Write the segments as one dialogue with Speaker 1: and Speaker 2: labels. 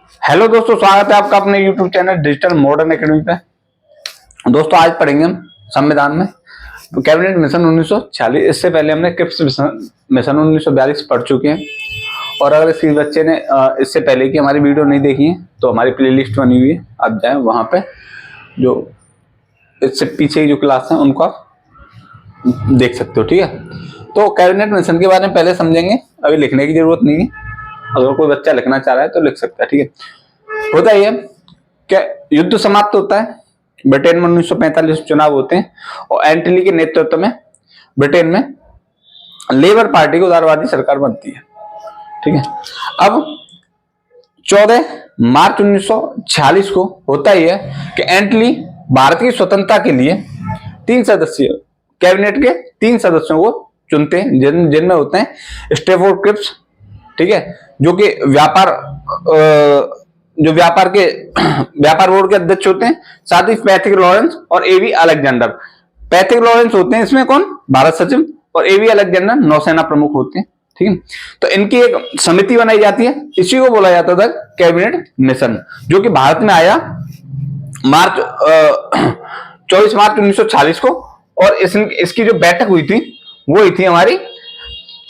Speaker 1: Hello दोस्तों, स्वागत है आपका अपने YouTube channel digital modern academy पे। दोस्तों आज पढ़ेंगे हम संविधान में तो कैबिनेट मिशन 1946। इससे पहले हमने क्रिप्स मिशन 1942 पढ़ चुके हैं। और अगर किसी बच्चे ने इससे पहले की हमारी वीडियो नहीं देखी है तो हमारी प्लेलिस्ट बनी हुई है, आप जाएं वहां पे, जो इससे पीछे की जो क्लास है उनको आप देख सकते हो। ठीक है, तो कैबिनेट मिशन के बारे में पहले समझेंगे, अभी लिखने की जरूरत नहीं है। अगर कोई बच्चा लिखना चाह रहा है तो लिख सकता है। ठीक है, होता ही है क्या, युद्ध समाप्त होता है, ब्रिटेन में 1945 चुनाव होते हैं और एंटली के नेतृत्व में ब्रिटेन में लेबर पार्टी की उदारवादी सरकार बनती है। ठीक है, अब 14 मार्च 1946 को होता ही है कि एंटली भारत की स्वतंत्रता के लिए 3 सदस्य कैबिनेट के 3 सदस्यों को चुनते हैं, जिनमें होते हैं स्टेफोर्ड क्रिप्स, ठीक है, जो कि व्यापार बोर्ड के अध्यक्ष होते हैं, साथ ही पैथिक लॉरेंस और एवी अलेक्जेंडर। पैथिक लॉरेंस होते हैं इसमें कौन, भारत सचिव, और एवी अलेक्जेंडर नौसेना प्रमुख होते हैं। ठीक है, तो इनकी एक समिति बनाई जाती है, इसी को बोला जाता था कैबिनेट मिशन, जो कि भारत में आया 24 मार्च 1946 को। और इसकी जो बैठक हुई थी वो हुई थी हमारी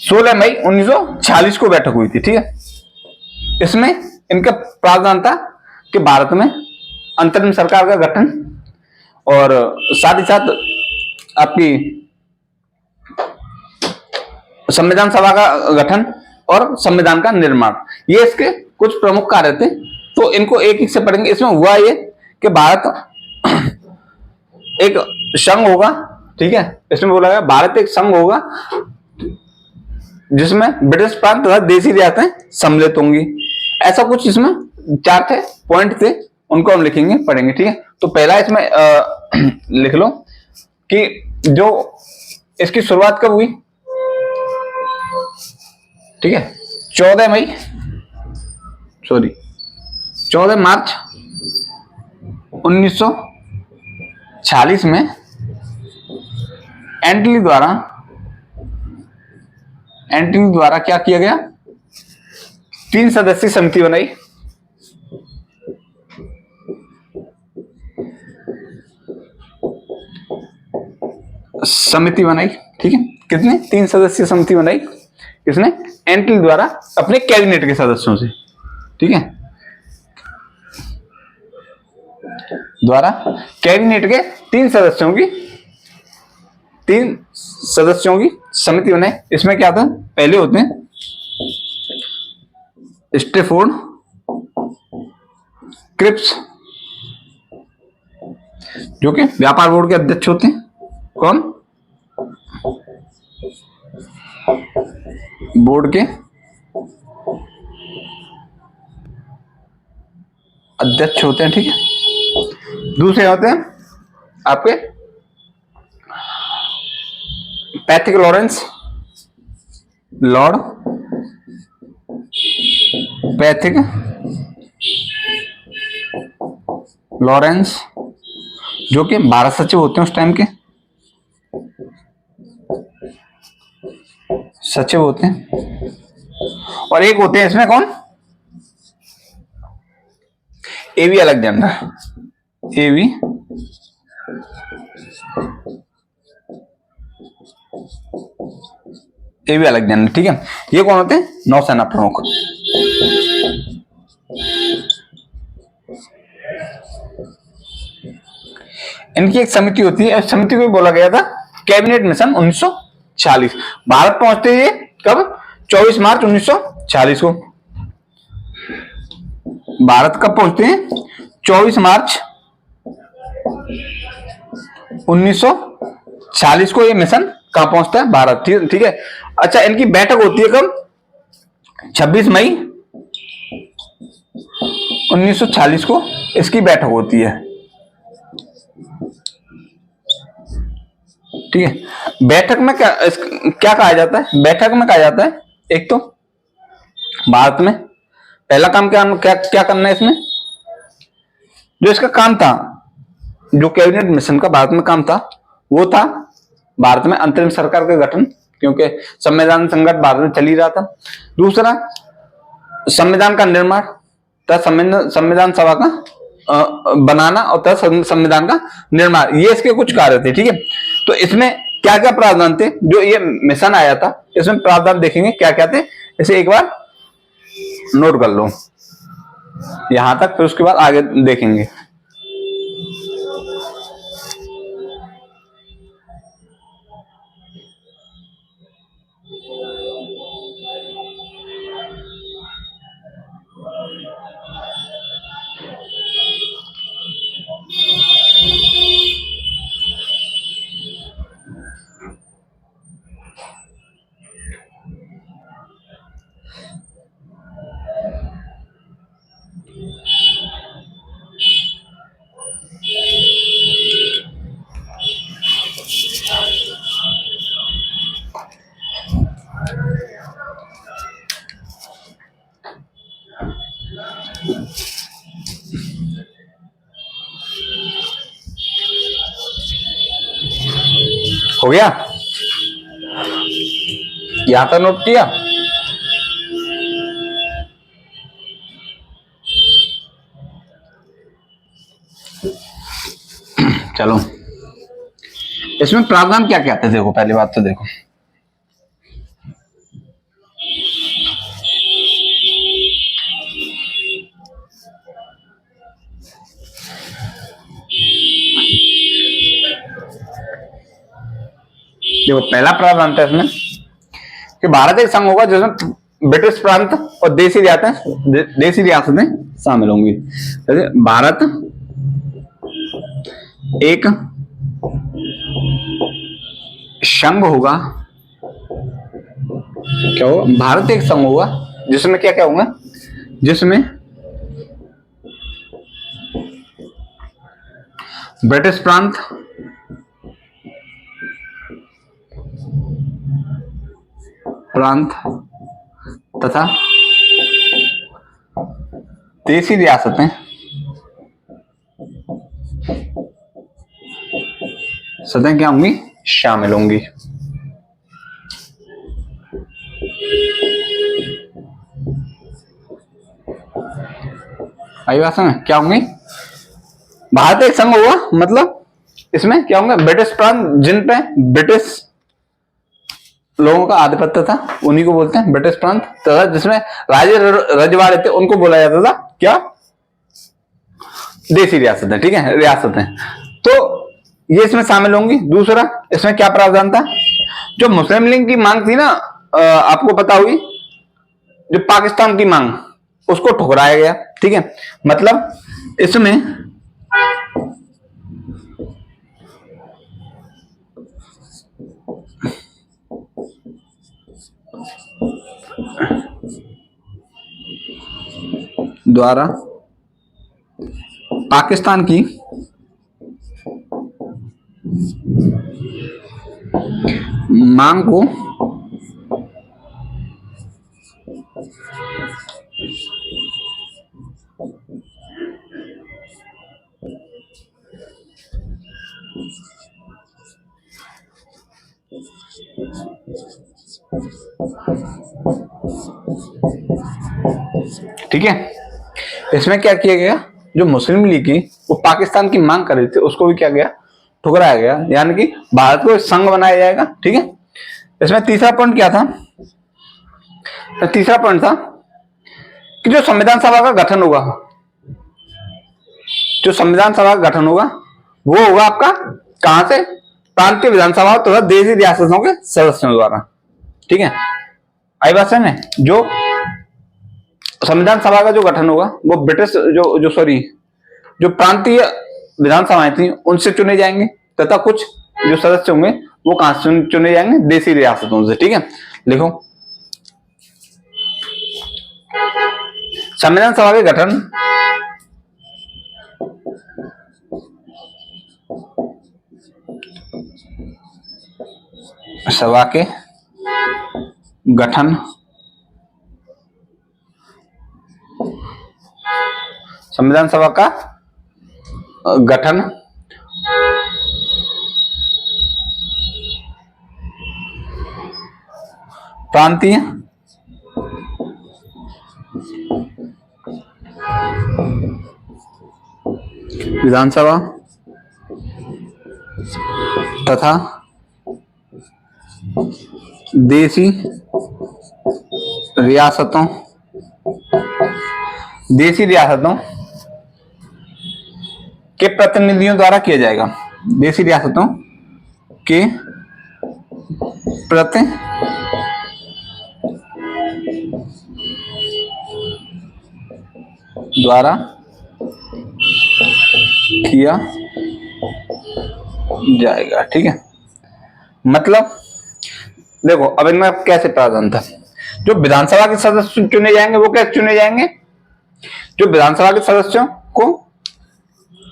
Speaker 1: 16 मई 1946 को बैठक हुई थी। ठीक है, इसमें इनका प्रावधान था कि भारत में अंतरिम सरकार का गठन और साथ ही साथ आपकी संविधान सभा का गठन और संविधान का निर्माण, ये इसके कुछ प्रमुख कार्य थे। तो इनको एक एक से पढ़ेंगे। इसमें हुआ ये कि भारत एक संघ होगा। ठीक है, इसमें बोला गया भारत एक संघ होगा जिसमें ब्रिटिश प्रांत तथा देशी रियासतें सम्मिलित होंगी। ऐसा कुछ इसमें 4 थे पॉइंट थे, उनको हम लिखेंगे, पढ़ेंगे। ठीक है, तो पहला इसमें लिख लो कि जो इसकी शुरुआत कब हुई। ठीक है, 14 मार्च 1946 में एंटली द्वारा क्या किया गया, 3 सदस्यीय समिति बनाई। ठीक है, कितने, 3 सदस्यीय समिति बनाई किसने, एंटली द्वारा अपने कैबिनेट के सदस्यों से। ठीक है, द्वारा कैबिनेट के 3 सदस्यों की समिति बनाई। इसमें क्या था, पहले होते हैं स्टेफोर्ड क्रिप्स, जो कि व्यापार बोर्ड के अध्यक्ष होते हैं। कौन, बोर्ड के अध्यक्ष होते हैं। ठीक है, दूसरे होते हैं आपके पैथिक लॉरेंस, जो कि भारत सचिव होते हैं, उस टाइम के सचिव होते हैं। और एक होते हैं इसमें कौन, एवी अलेक्जेंडर। ठीक है, ये कौन होते हैं, नौसेना प्रमुख। इनकी एक समिति होती है, समिति को बोला गया था कैबिनेट मिशन 1946। भारत पहुंचते ये कब, 24 मार्च 1946 को। भारत कब पहुंचते हैं, 24 मार्च 1946 को ये मिशन कहां पहुंचता है, भारत। ठीक है, अच्छा, इनकी बैठक होती है कब, 26 मई 1946 को इसकी बैठक होती है। ठीक है, बैठक में क्या कहा जाता है, बैठक में कहा जाता है, एक तो भारत में पहला काम क्या करना है इसमें, जो इसका काम था, जो कैबिनेट मिशन का भारत में काम था, वो था भारत में अंतरिम सरकार का गठन, क्योंकि संविधान संकट भारत में चल ही रहा था। दूसरा, संविधान का निर्माण, तथा संविधान सभा का बनाना और तथा संविधान का निर्माण, ये इसके कुछ कार्य थे। ठीक है, तो इसमें क्या क्या प्रावधान थे जो ये मिशन आया था, इसमें प्रावधान देखेंगे क्या क्या थे, इसे एक बार नोट कर लो यहां तक, फिर उसके बाद आगे देखेंगे। हो गया, यहां तक नोट किया। चलो, इसमें प्रावधान क्या क्या थे देखो, पहली बात तो देखो, देखो पहला प्रावधान था इसमें कि भारत एक संघ होगा जिसमें ब्रिटिश प्रांत और देशी रियासतें शामिल होंगी। जैसे भारत एक संघ होगा, क्या होगा, भारत एक संघ होगा जिसमें क्या क्या होगा, जिसमें ब्रिटिश प्रांत तथा देशी रियासतें सतह क्या होंगी, शामिल होंगी। आई बात समझ, क्या होंगी, भारत एक संघ होगा मतलब इसमें क्या होंगे, ब्रिटिश प्रांत जिन पे ब्रिटिश लोगों का आधिपत्य था उन्हीं को बोलते हैं ब्रिटिश प्रांत, तथा जिसमें राज्य रजवाड़े थे उनको बोला जाता था क्या, देशी रियासतें। ठीक है, रियासतें, तो ये इसमें शामिल होंगी। दूसरा इसमें क्या प्रावधान था, जो मुस्लिम लीग की मांग थी ना, आपको पता होगी, जो पाकिस्तान की मांग, उसको ठुकराया गया। ठीक है, मतलब इसमें द्वारा पाकिस्तान की मांग को ठीक है, इसमें क्या किया गया, जो मुस्लिम लीग की वो पाकिस्तान की मांग कर रही थी उसको भी क्या गया, ठुकराया गया, यानी कि भारत को संघ बनाया जाएगा। ठीक है, इसमें तीसरा पॉइंट क्या था, तो तीसरा पॉइंट था कि जो संविधान सभा का गठन होगा, जो संविधान सभा का गठन होगा वो होगा आपका कहां से, प्रांतीय विधानसभा तथा देशी रियासतों के सदस्यों द्वारा। ठीक है, आई बात समझ में, जो संविधान सभा का जो गठन होगा वो ब्रिटिश जो प्रांतीय विधानसभाएं थी उनसे चुने जाएंगे, तथा कुछ जो सदस्य होंगे वो कहां से चुने जाएंगे, देशी रियासतों से। ठीक है, लिखो, संविधान सभा के गठन सभा के गठन संविधान सभा का गठन प्रांतीय विधानसभा तथा देशी रियासतों के प्रतिनिधियों द्वारा किया जाएगा। देशी रियासतों के द्वारा किया जाएगा। ठीक है, मतलब देखो अब इनमें कैसे प्रावधान था। जो विधानसभा के सदस्य चुने जाएंगे वो कैसे चुने जाएंगे, जो विधानसभा के सदस्यों को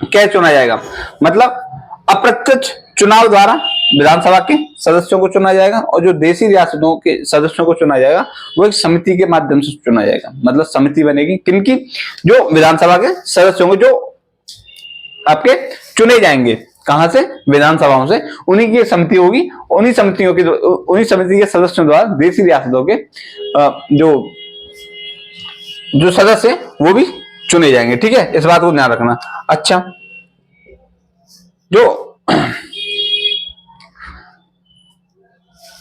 Speaker 1: क्या चुना जाएगा, मतलब अप्रत्यक्ष चुनाव द्वारा विधानसभा के सदस्यों को चुना जाएगा, और जो देशी रियासतों के सदस्यों को चुना जाएगा वो एक समिति के माध्यम से चुना जाएगा। मतलब समिति बनेगी किनकी, जो विधानसभा के सदस्यों को जो आपके चुने जाएंगे, कहां से, विधानसभाओं से, उन्हीं की समिति होगी। उन्हीं समिति के सदस्यों द्वारा देशी रियासतों के जो सदस्य वो भी चुने जाएंगे। ठीक है, इस बात को ध्यान रखना। अच्छा,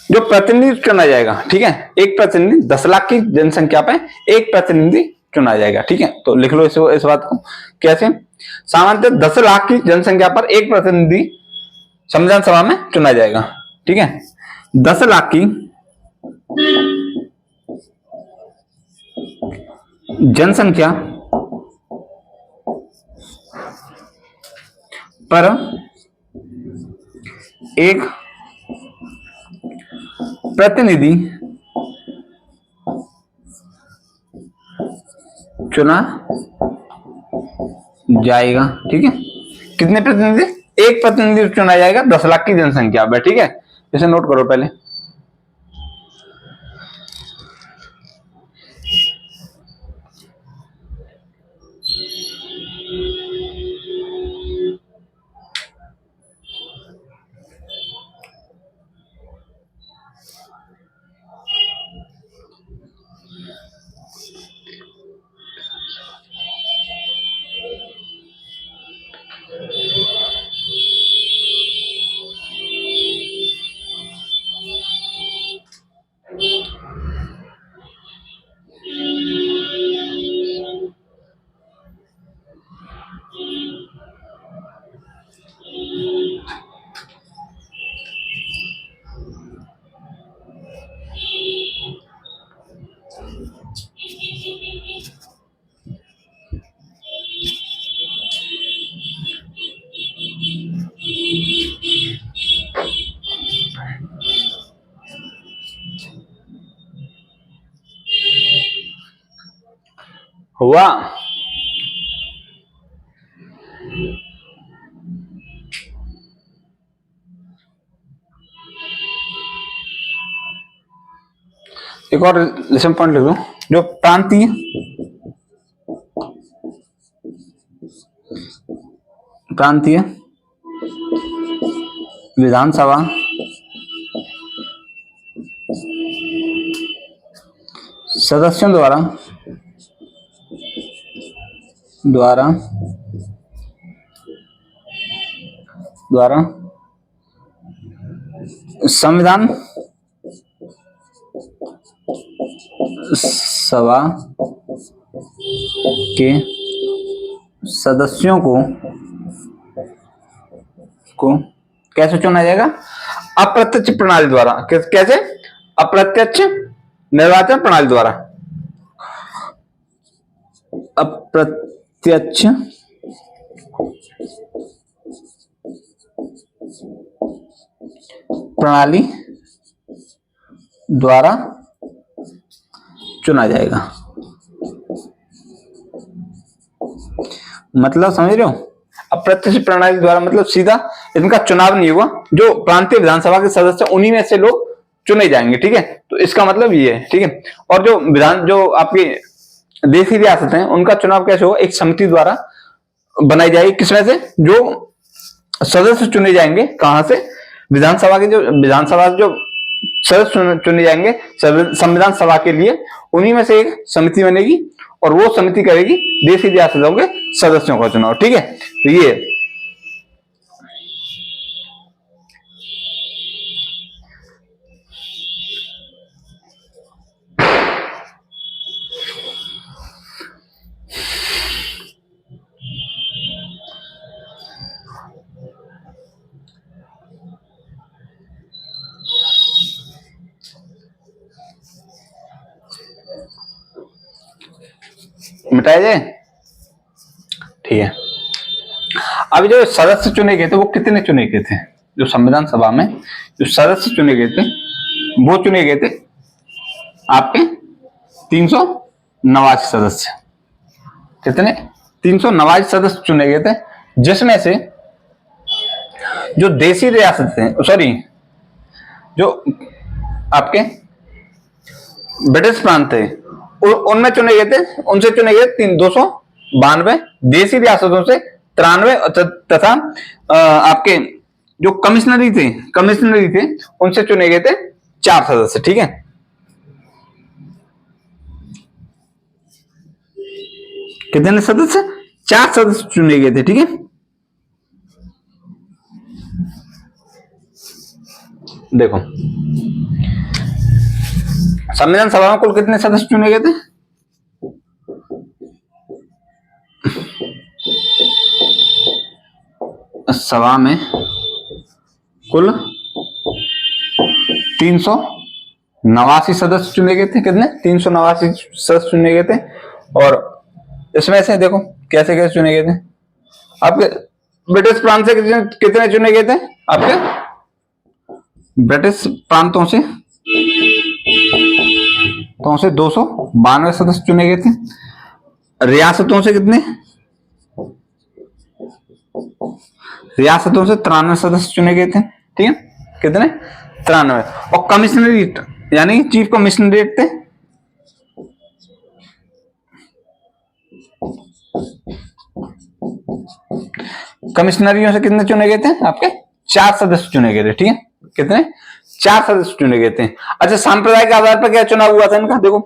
Speaker 1: जो प्रतिनिधि चुना जाएगा, ठीक है, एक प्रतिनिधि 10 लाख की जनसंख्या पे एक प्रतिनिधि चुना जाएगा। ठीक है, तो लिख लो इस बात को। कैसे, सामान्यतः 10 लाख की जनसंख्या पर एक प्रतिनिधि संविधान सभा में चुना जाएगा। ठीक है, 10 लाख की जनसंख्या पर एक प्रतिनिधि चुना जाएगा। ठीक है, कितने प्रतिनिधि, एक प्रतिनिधि चुना जाएगा 10 लाख की जनसंख्या पर। ठीक है, इसे नोट करो पहले। हुआ, एक और लेसन पॉइंट लिख लो। जो प्रांतीय विधानसभा सदस्यों द्वारा संविधान सभा के सदस्यों को कैसे चुना जाएगा, अप्रत्यक्ष प्रणाली द्वारा। कैसे, अप्रत्यक्ष निर्वाचन प्रणाली द्वारा। अप्रत्यक्ष प्रणाली द्वारा चुना जाएगा। मतलब समझ रहे हो, अप्रत्यक्ष प्रणाली द्वारा मतलब सीधा इनका चुनाव नहीं हुआ, जो प्रांतीय विधानसभा के सदस्य उन्हीं में से लोग चुने जाएंगे। ठीक है, तो इसका मतलब ये है। ठीक है, और जो आपकी देशी रियासत हैं उनका चुनाव कैसे होगा, एक समिति द्वारा बनाई जाएगी। किसमें से, जो सदस्य चुने जाएंगे, कहां से, विधानसभा जो सदस्य चुने जाएंगे संविधान सभा के लिए, उन्हीं में से एक समिति बनेगी और वो समिति करेगी देशी रियासतों के सदस्यों का चुनाव। ठीक है, तो ये मिटाया जाए। ठीक है, अभी जो सदस्य चुने गए थे वो कितने चुने गए थे? जो संविधान सभा में जो सदस्य चुने गए थे वो चुने गए थे आपके 389 सदस्य। कितने? 389 सदस्य चुने गए थे, जिसमें से जो देशी रियासतें, सॉरी, जो आपके ब्रिटिश प्रांत थे उनमें चुने गए थे, उनसे चुने गए 292, देशी रियासतों से 93 तथा आपके जो कमिश्नरी थे उनसे चुने गए थे 4 सदस्य। ठीक है, कितने सदस्य? 4 सदस्य चुने गए थे। ठीक है, देखो संविधान सभा में कुल कितने सदस्य चुने गए थे? सभा में कुल 389 सदस्य चुने गए थे। कितने? 389 सदस्य चुने गए थे। और इसमें से देखो कैसे कैसे चुने गए थे। आपके ब्रिटिश प्रांत से कितने चुने गए थे? आपके ब्रिटिश प्रांतों से 292 सदस्य चुने गए थे। रियासतों से कितने? रियासतों से 93 सदस्य चुने गए थे। ठीक है, कितने? 93। और कमिश्नरेट यानी चीफ कमिश्नरेट थे, कमिश्नरियों से कितने चुने गए थे? आपके 4 सदस्य चुने गए थे। ठीक है, कितने? 4 सदस्य चुने गए थे। अच्छा, सांप्रदायिक आधार पर क्या चुनाव हुआ था इनका? देखो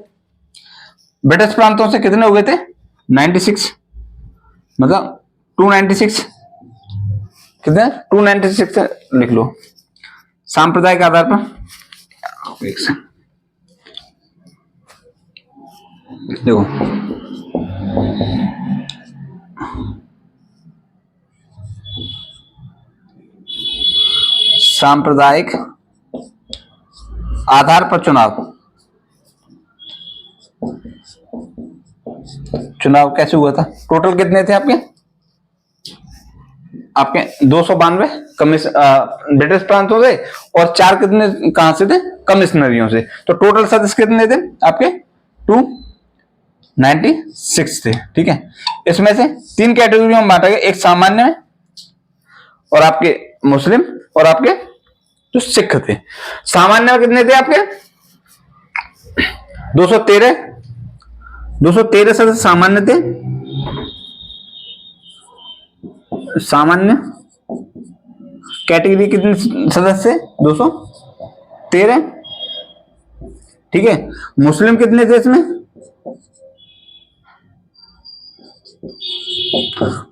Speaker 1: ब्रिटिश प्रांतों से कितने हो गए थे? 96, मतलब 296। कितने? 296 लिख लो। सांप्रदायिक आधार पर देखो सांप्रदायिक आधार पर चुनाव कैसे हुआ था? टोटल कितने थे आपके? 292 ब्रिटिश प्रांतों से और 4 कितने कहां से थे? कमिश्नरियों से। तो टोटल सदस्य कितने थे आपके? 296 थे। ठीक है, इसमें से 3 कैटेगरी में बांटा गया, एक सामान्य में और आपके मुस्लिम और आपके जो सिख थे। सामान्य में कितने थे आपके? 213 सदस्य सामान्य थे। सामान्य कैटेगरी कितने सदस्य? 213। ठीक है, मुस्लिम कितने थे इसमें?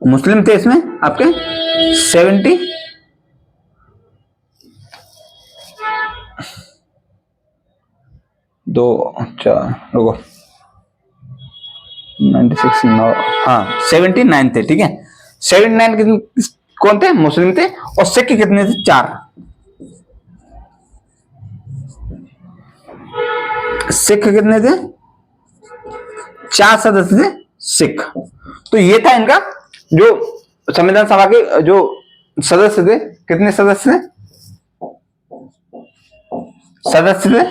Speaker 1: मुस्लिम थे इसमें आपके 70। दो 4 रुको 96 9, हाँ 79 थे। ठीक है, 79 कौन थे? मुस्लिम थे। और सिख कितने थे? 4। सिख कितने थे? 4 सदस्य थे सिख। तो ये था इनका जो संविधान सभा के जो सदस्य थे। कितने सदस्य थे? सदस्य थे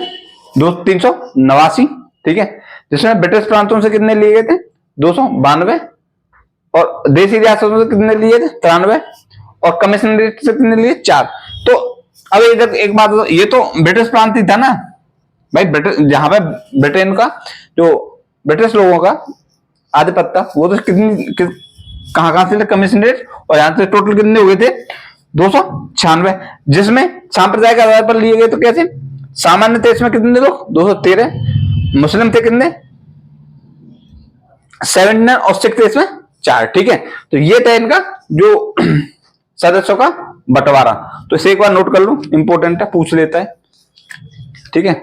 Speaker 1: 389। ठीक है, जिसमें ब्रिटिश प्रांतों से कितने लिए गए थे? 292 और देशी रियासतों से कितने लिए थे? 93 और कमिश्नरेट से कितने लिए? 4। तो अब इधर एक बात, ये तो ब्रिटिश प्रांत ही था ना भाई। ब्रिटिश जहां पे ब्रिटेन का जो ब्रिटिश लोगों का आधिपत्य था वो तो कहां से थे? कमिश्नरेट। और यहां से टोटल कितने हुए थे? 296, जिसमें सांप्रदायिक आधार पर लिए गए। तो कैसे? सामान्य थे इसमें कितने लोग? 213। मुस्लिम थे कितने? 79 और 6 थे इसमें 4, ठीक है। तो ये था इनका जो सदस्यों का बंटवारा। तो इसे एक बार नोट कर लो, इंपॉर्टेंट है, पूछ लेता है, ठीक है।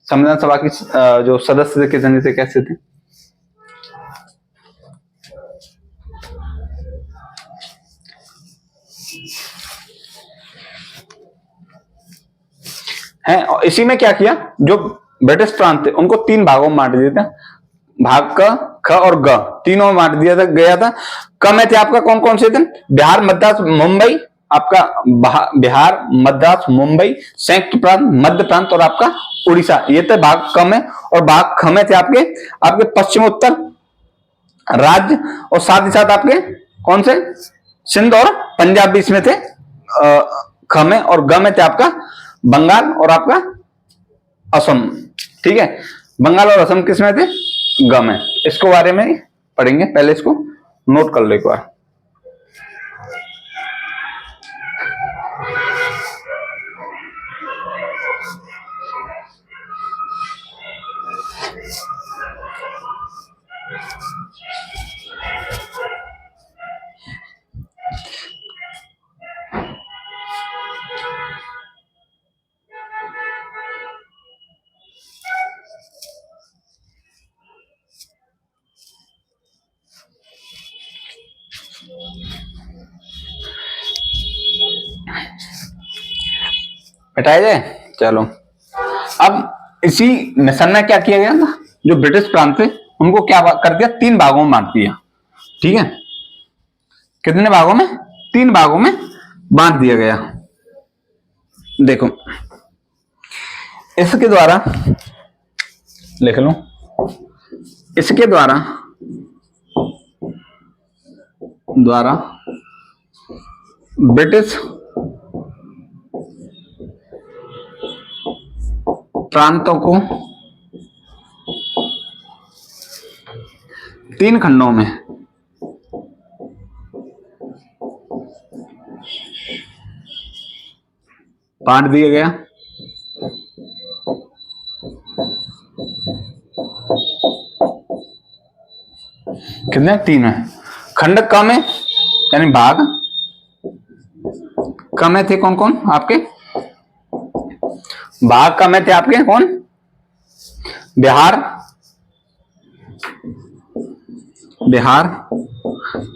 Speaker 1: संविधान सभा की जो सदस्य थे कितने थे, कैसे थे। है, और इसी में क्या किया, जो ब्रिटिश प्रांत थे उनको 3 भागों में बांट दिया था। भाग क, ख और ग तीनों में बांट दिया था गया था। क में थे आपका कौन कौन से थे, बिहार, मद्रास, मुंबई, आपका बिहार, मद्रास, मुंबई, संयुक्त प्रांत, मध्य प्रांत और आपका उड़ीसा, ये थे भाग क में। और भाग ख में थे आपके आपके पश्चिमोत्तर राज्य, और साथ ही साथ आपके कौन से, सिंध और पंजाब भी इसमें थे ख में। और ग में थे आपका बंगाल और आपका असम, ठीक है। बंगाल और असम किस में थे, ग में। इसको बारे में पढ़ेंगे, पहले इसको नोट कर लो एक बार। हटाया जाए, चलो। अब इसी मिशन में क्या किया गया था, जो ब्रिटिश प्रांत थे उनको क्या कर दिया, 3 भागों में बांट दिया, ठीक है। कितने भागों में, 3 भागों में बांट दिया गया। देखो इसके द्वारा लिख लो, इसके द्वारा ब्रिटिश प्रांतों को 3 खंडों में बांट दिया गया। कितने, 3 है। खंड क में यानी भाग क में थे कौन कौन आपके, भाग क में थे आपके कौन, बिहार,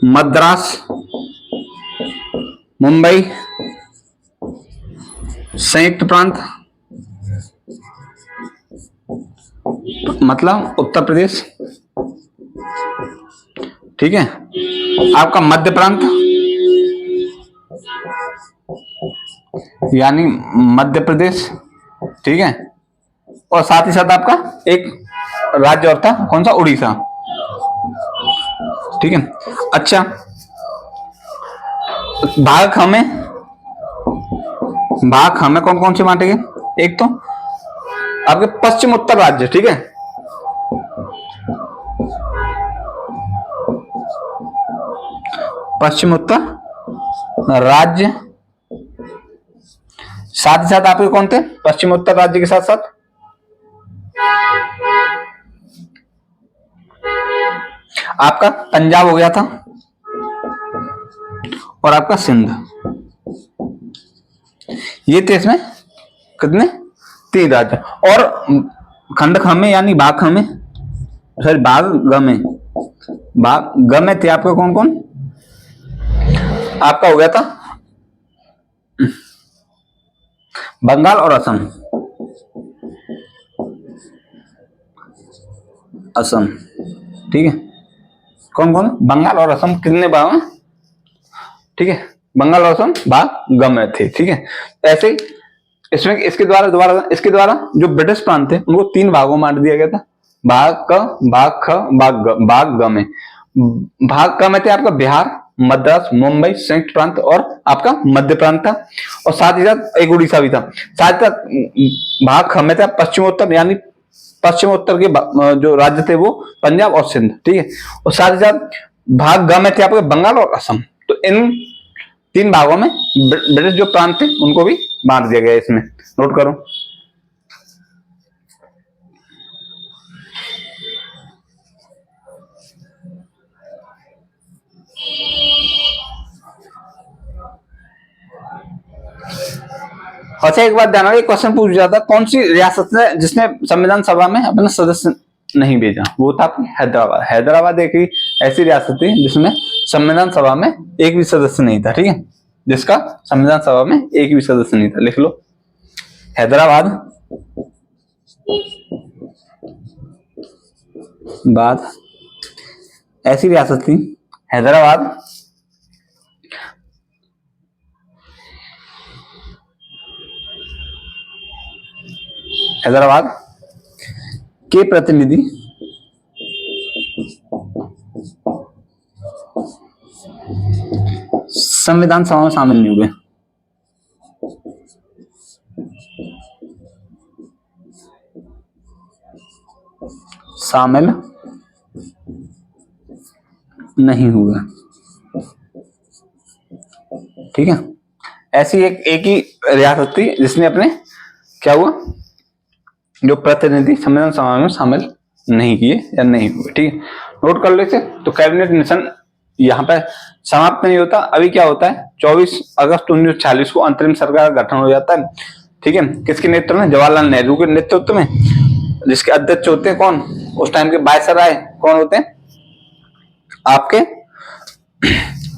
Speaker 1: मद्रास, मुंबई, संयुक्त प्रांत मतलब उत्तर प्रदेश, ठीक है। आपका मध्य प्रांत यानी मध्य प्रदेश, ठीक है। और साथ ही साथ आपका एक राज्य और था, कौन सा, उड़ीसा, ठीक है। अच्छा, भाग हमें कौन कौन से बांटेंगे, एक तो आपके पश्चिम उत्तर राज्य, ठीक है। पश्चिम उत्तर राज्य, साथ ही साथ आपके कौन थे पश्चिम उत्तर राज्य के साथ साथ आपका पंजाब हो गया था और आपका सिंध, ये थे इसमें कितने, 3 राज्य। और खंड ख में यानी भाग ख में, सॉरी भाग ग में थे आपका कौन कौन, आपका हो गया था बंगाल और असम, ठीक है। कौन कौन, बंगाल और असम कितने भाग, ठीक है। बंगाल और असम भाग ग में थे, ठीक है। ऐसे ही इसमें इसके द्वारा जो ब्रिटिश प्रांत थे उनको 3 भागों में बांट दिया गया था, भाग क, भाग ख, भाग ग में। भाग क में थे आपका बिहार, मद्रास, मुंबई, संयुक्त प्रांत और आपका मध्य प्रांत था। और साथ ही साथ एक उड़ीसा भी था। साथ ही साथ भाग ख में था पश्चिमोत्तर, यानी पश्चिमोत्तर के जो राज्य थे वो पंजाब और सिंध, ठीक है। और साथ ही साथ भाग ग में थे आपके बंगाल और असम। तो इन 3 भागों में ब्रिटिश जो प्रांत थे उनको भी बांट दिया गया, इसमें नोट करो। अच्छा एक बात ध्यान रखिए, क्वेश्चन पूछ जाता कौन सी रियासत है जिसने संविधान सभा में अपना सदस्य नहीं भेजा, वो था अपनी हैदराबाद। हैदराबाद एक ही ऐसी रियासत थी जिसमें संविधान सभा में एक भी सदस्य नहीं था, ठीक है, जिसका संविधान सभा में एक भी सदस्य नहीं था, लिख लो हैदराबाद बाद ऐसी रियासत थी हैदराबाद हैदराबाद के प्रतिनिधि संविधान सभा में शामिल नहीं हुए। शामिल नहीं हुए, ठीक है। ऐसी एक ही रियासत थी जिसने अपने क्या हुआ, जो प्रतिनिधि संविधान सभा में शामिल नहीं किए या नहीं हुए, ठीक है, नोट कर लेते। तो कैबिनेट मिशन यहाँ पे समाप्त नहीं होता, अभी क्या होता है 24 अगस्त 1946 को अंतरिम सरकार का गठन हो जाता है, ठीक है, किसके नेतृत्व में, जवाहरलाल नेहरू के नेतृत्व में, जिसके अध्यक्ष होते हैं कौन, उस टाइम के वायसराय कौन होते हैं आपके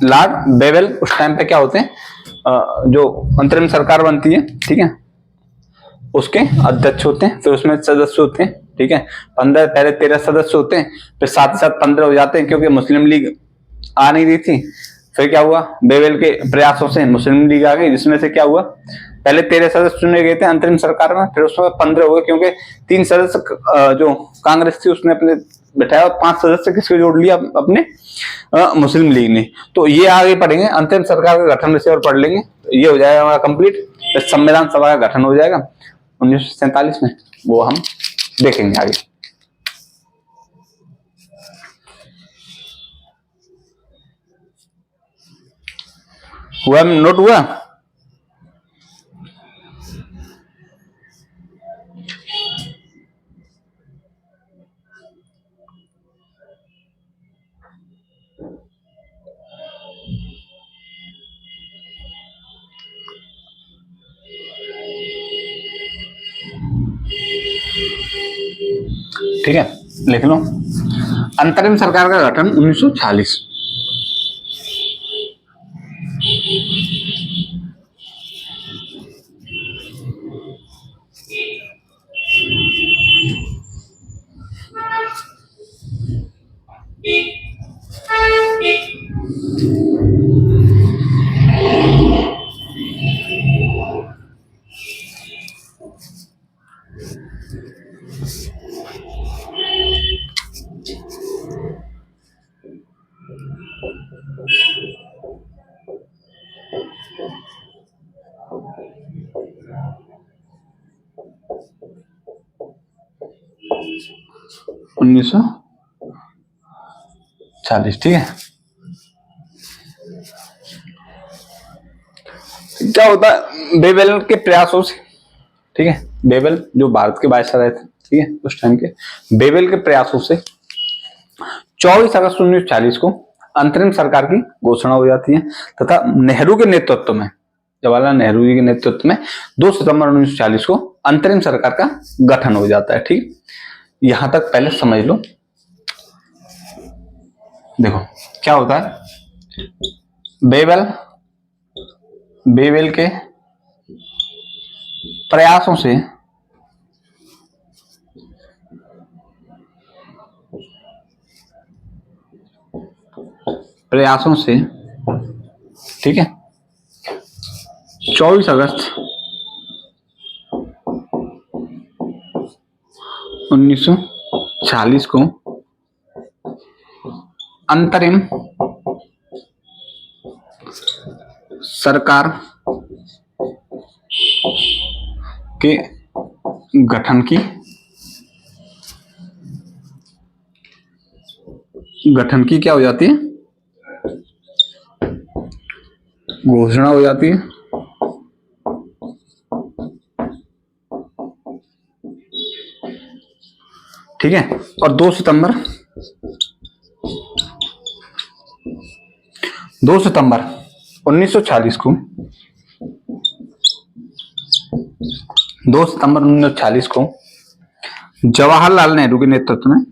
Speaker 1: लॉर्ड बेवेल। उस टाइम पे क्या होते हैं जो अंतरिम सरकार बनती है, ठीक है, उसके अध्यक्ष होते हैं, फिर उसमें सदस्य होते हैं, ठीक है, 15 पहले 13 सदस्य होते हैं, फिर साथ ही साथ 15 हो जाते हैं क्योंकि मुस्लिम लीग आ नहीं रही थी। फिर क्या हुआ, बेवेल के प्रयासों से मुस्लिम लीग आ गई, जिसमें से क्या हुआ, पहले 13 सदस्य चुने गए थे अंतरिम सरकार में, फिर उसमें 15 हो गए क्योंकि 3 सदस्य जो कांग्रेस थी उसने अपने बैठाया और 5 सदस्य किसको जोड़ लिया, अपने मुस्लिम लीग ने। तो ये आगे पढ़ेंगे, अंतरिम सरकार का गठन विषय और पढ़ लेंगे, तो ये हो जाएगा हमारा कंप्लीट। संविधान सभा का गठन हो जाएगा 1947 में, वो हम देखेंगे आगे। हुआ, नोट हुआ? ठीक है, लिख लो अंतरिम सरकार का गठन 1946। उन्नीस सौ 40, ठीक है। क्या होता है बेवेल के प्रयासों से, ठीक है, बेवेल जो भारत के वायसराय थे, ठीक है, उस टाइम के बेवेल के प्रयासों से 24 अगस्त 1940 को अंतरिम सरकार की घोषणा हो जाती है तथा नेहरू के नेतृत्व में, जवाहरलाल नेहरू जी के नेतृत्व में 2 सितंबर 1940 को अंतरिम सरकार का गठन हो जाता है, ठीक। यहां तक पहले समझ लो। देखो क्या होता है, बेवेल के प्रयासों से, ठीक है, 24 अगस्त 1940 को अंतरिम सरकार के गठन की क्या हो जाती है, घोषणा हो जाती है, ठीक है। और 2 सितंबर 1940 को 2 सितंबर 1946 को जवाहरलाल नेहरू के नेतृत्व में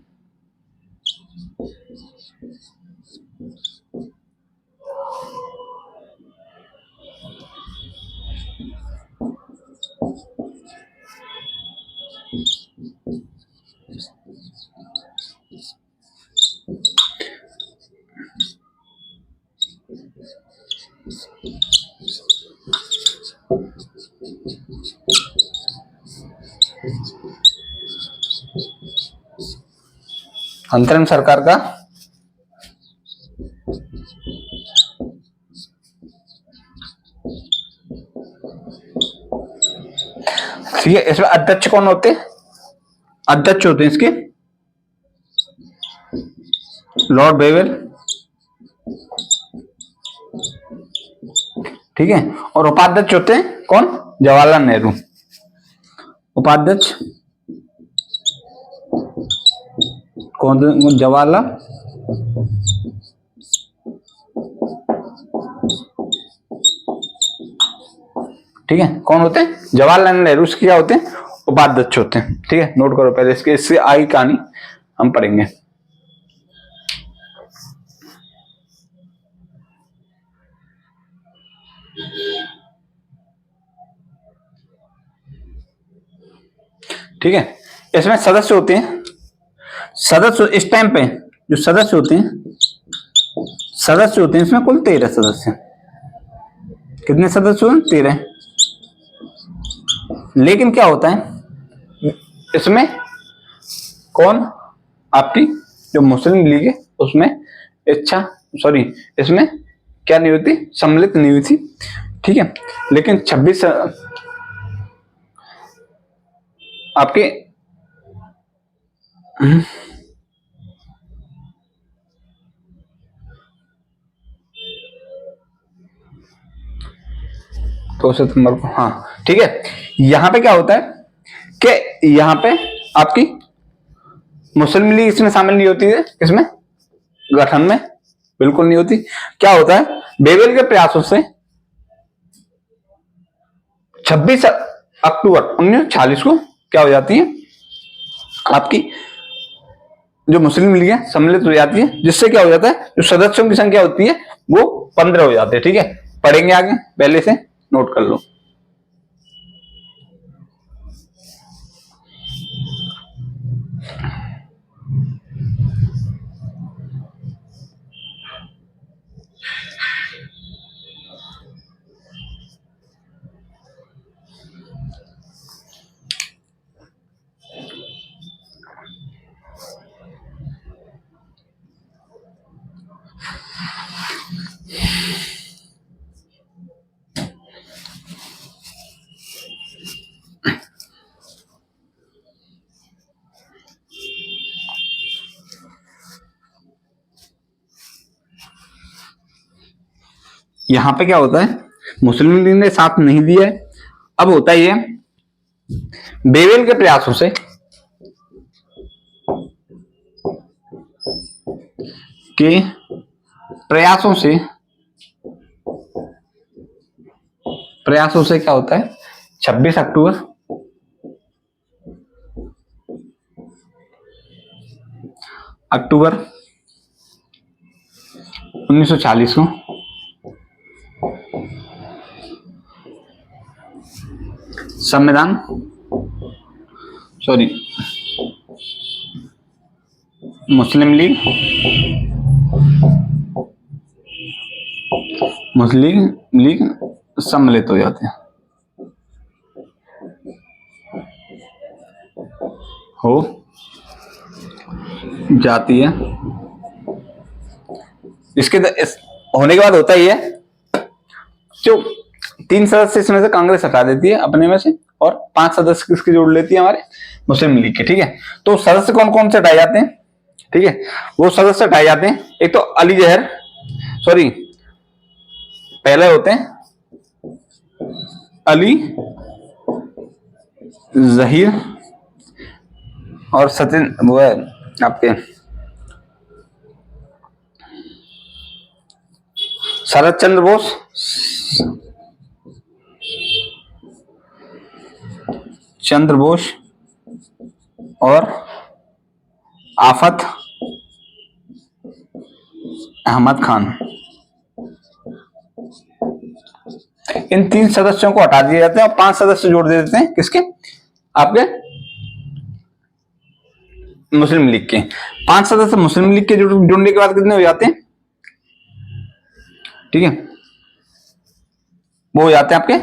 Speaker 1: अंतरिम सरकार का ठीक है। इसमें अध्यक्ष कौन होते हैं? अध्यक्ष होते हैं इसके लॉर्ड बेवेल, ठीक है। और उपाध्यक्ष होते हैं कौन? जवाहरलाल नेहरू। उपाध्यक्ष कौन? जवाहरलाल ठीक है। कौन होते हैं? जवाहरलाल नेहरू। इसके क्या होते हैं? उपाध्यक्ष होते हैं, ठीक है। नोट करो पहले, इससे आगे कहानी हम पढ़ेंगे। ठीक है। इसमें सदस्य होते हैं, सदस्य इस टाइम पे जो सदस्य होते हैं, सदस्य होते हैं इसमें कुल 13 सदस्य। कितने सदस्य हुए? 13। लेकिन क्या होता है इसमें, कौन? आपकी जो मुस्लिम लीग है उसमें इसमें क्या नहीं होती? सम्मिलित नहीं हुई थी, ठीक है। लेकिन 26 आपके तो सितंबर को, हाँ ठीक है। यहां पे क्या होता है कि यहां पे आपकी मुस्लिम लीग इसमें शामिल नहीं होती है, इसमें गठन में बिल्कुल नहीं होती। क्या होता है? बेवेल के प्रयासों से 26 अक्टूबर 1946 को क्या हो जाती है? आपकी जो मुस्लिम लीग है सम्मिलित हो जाती है, जिससे क्या हो जाता है? जो सदस्यों की संख्या होती है वो 15 हो जाते हैं, ठीक है। पढ़ेंगे आगे, पहले से नोट कर लो। यहां पे क्या होता है? मुस्लिम लीग ने साथ नहीं दिया है। अब होता ही है बेवेल के प्रयासों से क्या होता है? 26 अक्टूबर 1940 को संविधान मुस्लिम लीग सम्मिलित हो जाते हैं, हो जाती है। इसके होने के बाद होता ही है जो 3 सदस्य इसमें से कांग्रेस हटा देती है अपने में से, और 5 सदस्य किसके जोड़ लेती है? हमारे मुस्लिम लीग के, ठीक है। तो सदस्य कौन कौन से हटाए जाते हैं? ठीक है, वो सदस्य हटाए जाते हैं। एक तो पहले होते हैं अली जहीर और सचिन, वो है आपके शरद चंद्र बोस, चंद्र बोस और आफत अहमद खान। इन 3 सदस्यों को हटा दिए जाते हैं और 5 सदस्य जोड़ दे देते हैं किसके, आपके मुस्लिम लीग के। 5 सदस्य मुस्लिम लीग के जुड़ने के बाद कितने हो जाते हैं, ठीक है, वो हो जाते हैं आपके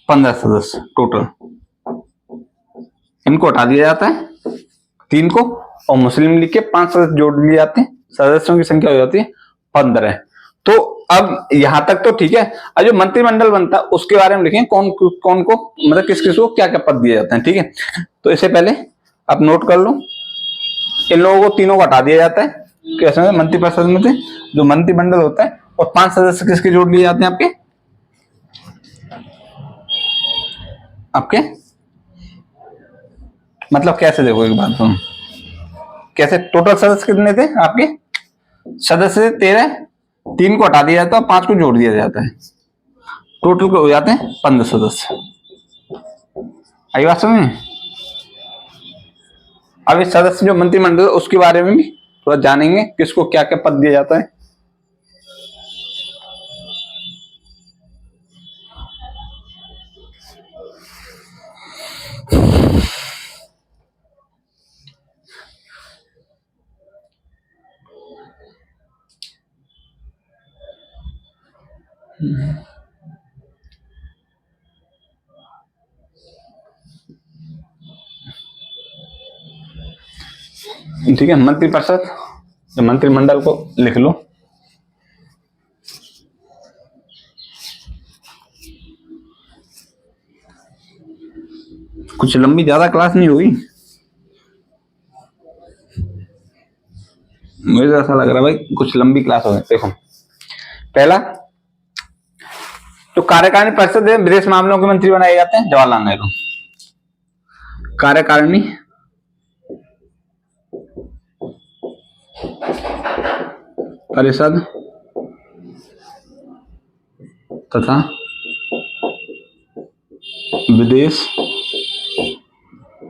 Speaker 1: 15 सदस्य टोटल। इनको हटा दिया जाता है 3 को और मुस्लिम लीग के 5 सदस्य जोड़ लिए जाते हैं, सदस्यों की संख्या हो जाती है 15। तो अब यहां तक तो ठीक है। अब जो मंत्रिमंडल बनता है उसके बारे में लिखें, कौन कौन को मतलब किस किस को क्या क्या पद दिए जाते हैं, ठीक है। तो इससे पहले आप नोट कर लो, इन लोगों को तीनों को हटा दिया जाता है कैसे, मंत्रिपरिषद में से जो मंत्रिमंडल होता है, और 5 सदस्य किसके जोड़ लिए जाते हैं आपके आपके मतलब कैसे, देखो एक बात सुनो, कैसे टोटल सदस्य कितने थे आपके, सदस्य 13, 3 को हटा दिया जाता है और 5 को जोड़ दिया जाता है, टोटल को हो जाते हैं 15 सदस्य। आई बात समझ में। अब इस सदस्य जो मंत्रिमंडल उसके बारे में भी थोड़ा जानेंगे, किसको क्या क्या पद दिया जाता है। ठीक है, मंत्रिपरिषद, मंत्रिमंडल को लिख लो। कुछ लंबी ज्यादा क्लास नहीं हुई, मुझे ऐसा लग रहा है भाई कुछ लंबी क्लास हो गई। देखो पहला तो कार्यकारिणी परिषद है, विदेश मामलों के मंत्री बनाए जाते हैं जवाहरलाल नेहरू। कार्यकारिणी परिषद तथा विदेश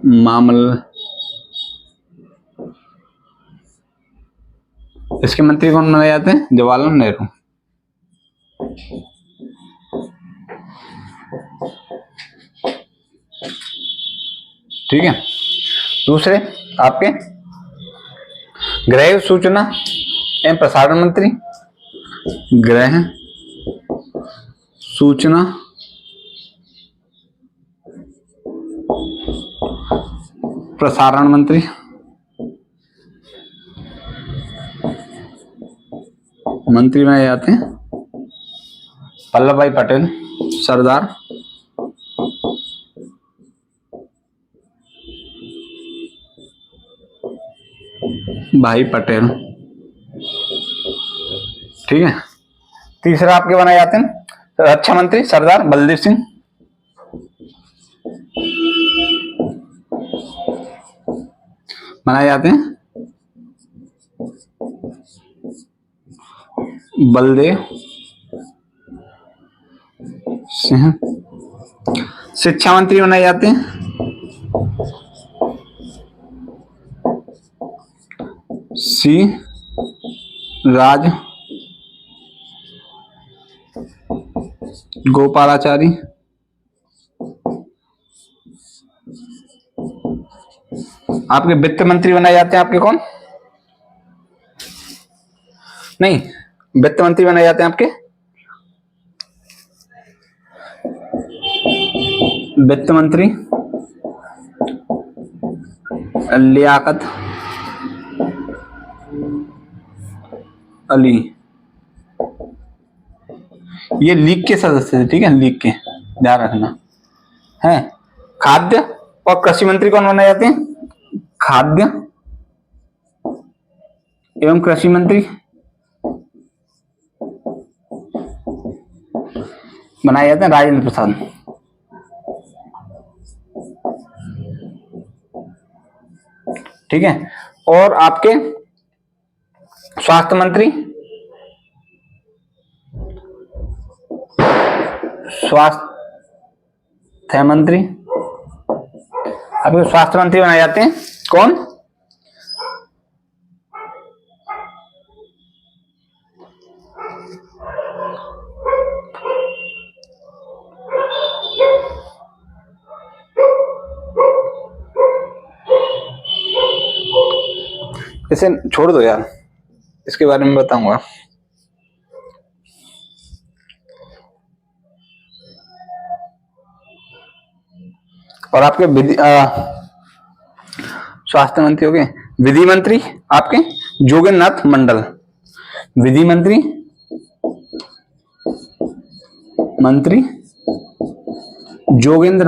Speaker 1: मामले, इसके मंत्री कौन बनाए जाते हैं, जवाहरलाल नेहरू। ठीक है, दूसरे आपके गृह सूचना एवं प्रसारण मंत्री, गृह सूचना प्रसारण मंत्री, मंत्री बनाए जाते हैं वल्लभ भाई पटेल, सरदार भाई पटेल। ठीक है, तीसरा आपके बनाए जाते हैं रक्षा मंत्री सरदार बलदेव सिंह, बनाए जाते हैं बलदेव सिंह। शिक्षा मंत्री बनाए जाते हैं सी राज गोपालाचारी। आपके वित्त मंत्री बनाए जाते हैं आपके कौन, नहीं वित्त मंत्री बनाए जाते हैं आपके वित्त मंत्री लियाकत अली। ये लीग के सदस्य थे, ठीक है, लीग के ध्यान रखना है। खाद्य और कृषि मंत्री कौन बनाए जाते हैं, खाद्य एवं कृषि मंत्री बनाए जाते हैं राजेंद्र प्रसाद। ठीक है, और आपके स्वास्थ्य मंत्री आपके स्वास्थ्य मंत्री बनाए जाते हैं कौन? इसे छोड़ दो यार, इसके बारे में बताऊंगा। और आपके स्वास्थ्य मंत्री हो गए। विधि मंत्री आपके जोगेंद्र नाथ मंडल, विधि मंत्री जोगेंद्र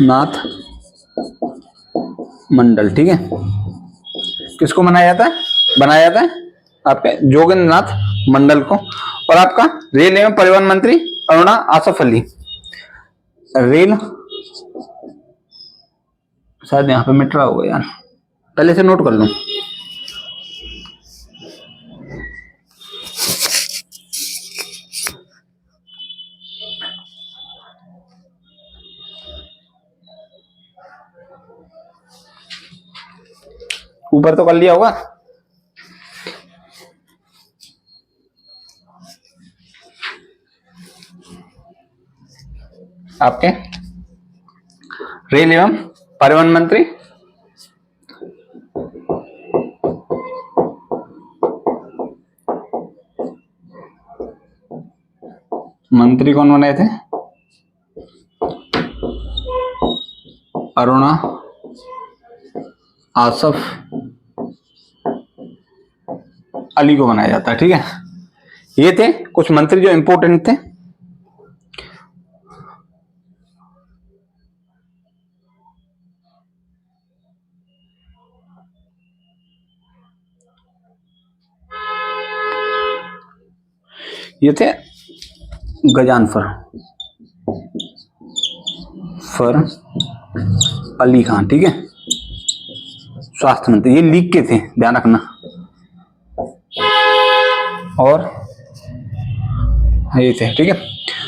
Speaker 1: नाथ मंडल, ठीक है। किसको बनाया जाता है आपके जोगेंद्र नाथ मंडल को। और आपका रेल एवं परिवहन मंत्री अरुणा आसफ अली, रेल, शायद यहाँ पे मिट रहा होगा यार, पहले से नोट कर लूं। ऊपर तो कर लिया होगा। आपके रेल एवं परिवहन मंत्री कौन बनाए थे? अरुणा आसफ अली को बनाया जाता है, ठीक है। ये थे कुछ मंत्री जो इंपॉर्टेंट थे। ये थे गजानफर अली खान, ठीक है, स्वास्थ्य मंत्री। ये लीग के थे, ध्यान रखना। और ये थे, ठीक है।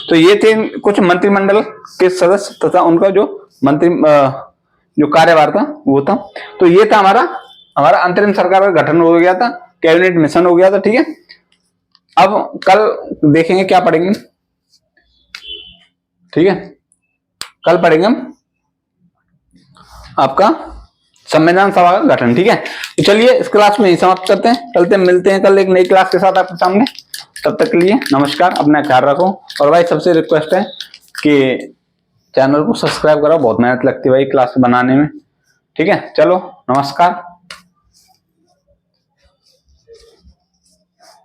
Speaker 1: तो ये थे कुछ मंत्रिमंडल के सदस्य तथा उनका जो मंत्री जो कार्यभार था वो था। तो ये था हमारा अंतरिम सरकार का गठन हो गया था, कैबिनेट मिशन हो गया था, ठीक है। अब कल देखेंगे क्या पढ़ेंगे, ठीक है। कल पढ़ेंगे हम आपका संविधान सभा का गठन, ठीक है। तो चलिए इस क्लास में ही समाप्त करते हैं, चलते मिलते हैं कल एक नई क्लास के साथ आपके सामने। तब तक के लिए नमस्कार, अपना ख्याल रखो। और भाई सबसे रिक्वेस्ट है कि चैनल को सब्सक्राइब करो, बहुत मेहनत लगती है भाई क्लास बनाने में, ठीक है। चलो नमस्कार।